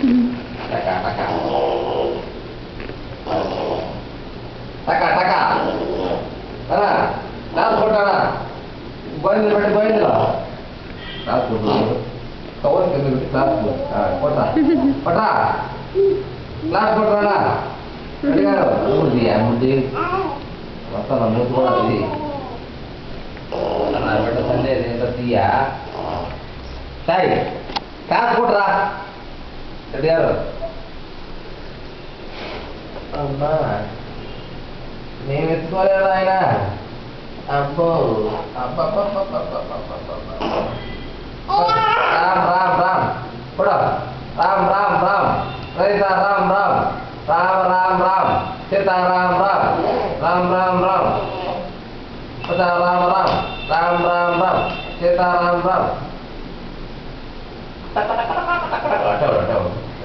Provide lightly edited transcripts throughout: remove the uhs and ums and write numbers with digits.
Taka, taka. Taka, taka. Ana, class ಕೊಟ್ಟಣ. Govinda class ಕೊಟ್ಟು cover ತೆಗೆದು ಕ್ಲಾಸ್ ಕೊಟ್ಟ ಕ್ಲಾಸ್ ಕೊಟ್ರಣ ಮುದ್ದಿ మొత్తం నా మూతి కూడా అది నా బిడ్డ సండే ఎంత తీయా సాయి క్లాస్ కొట్రా అడిగారు అమ్మా నేను ఎత్తుకోలేడు ఆయన అబ్బో రామ్ రామ్ రామ్ కూడా రామ్ రామ్ రామ్ రైతా రామ్ రామ్ రామ రామ్ రామ్ సీతారాం రామ్ రామ్ రామ్ రామ్ రామ రామ్ రామ్ రామ్ రామ్ సీతారాం రామ్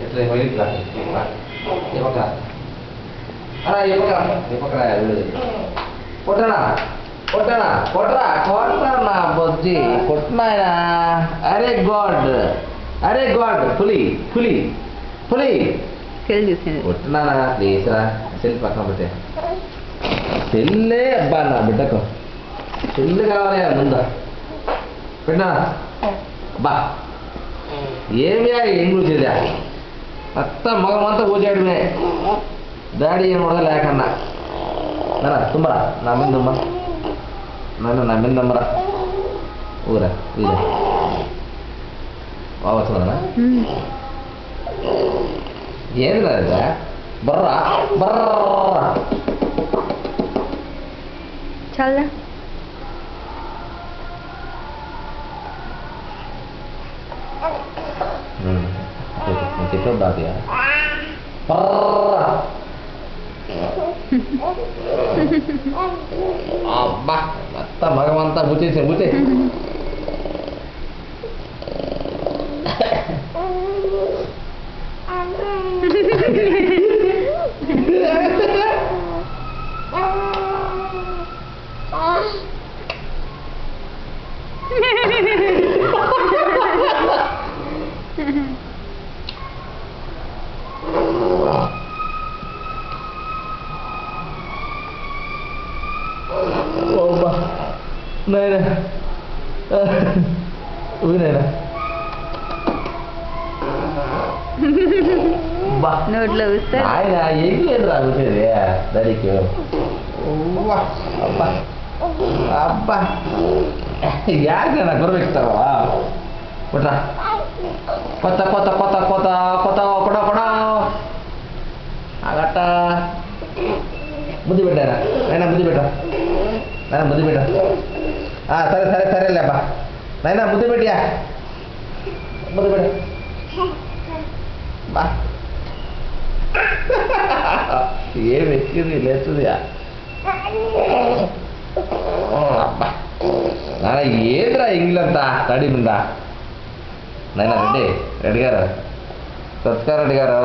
ఇట్లా వెళ్ళిట్లా ఇవ్వకరా ఇవ్వకరా కొట్టనా కొట్టనా కొట్టరా కొట్టనా బొజ్జి కొట్టినాయనా అరే గాడ్ పులి పులి పులి కొట్టినానా ప్లీజ్ రా సెల్ పక్కన పెట్టే సెల్లే అబ్బా నా బిడ్డకు సెల్లు కావాలి ముందా పెట్టినా అబ్బా ఏమి ఏం కూర్చేదా మొత్తం మగమంతా కూర్చాడుమే డాడీ ఏం కూడా లేకన్నా నాన్న తుమ్మరా నా మీద తుమ్మ నాన్న నా మీద తుమ్మరా ఊరా వీరా బాగా వస్తుందన్నా ఏంది కదా బర్రా బర్రా చల్ చెప్పు బాగా అబ్బా మొత్తం మగమంతా బుచ్చేసే బుచ్చే Naina, Naina. నోట్లో వస్తే ఆయన ఏం రాగుతుంది దానికి అబ్బా అబ్బా యాక నా గుర్రెక్తావా కొట్ట కొత్త కొత్త కొత్త కొత్త కొత్త కొడ కొడ ఆగట్ట ముద్దు పెట్టారా నైనా ముద్దు పెట్ట నైనా ముద్దు పెట్ట సరే సరే సరేలేబ్బా నైనా ముద్దు పెట్టియా ముద్దు పెట్ట బా ఏం ఎక్కింది లేస్తుంది అబ్బా నాన్న ఏదిరా ఇంగ్లంతా తడి ఉందా నైనా రెడ్డి రెడ్డి గారు సత్కార్ రెడ్డి గారు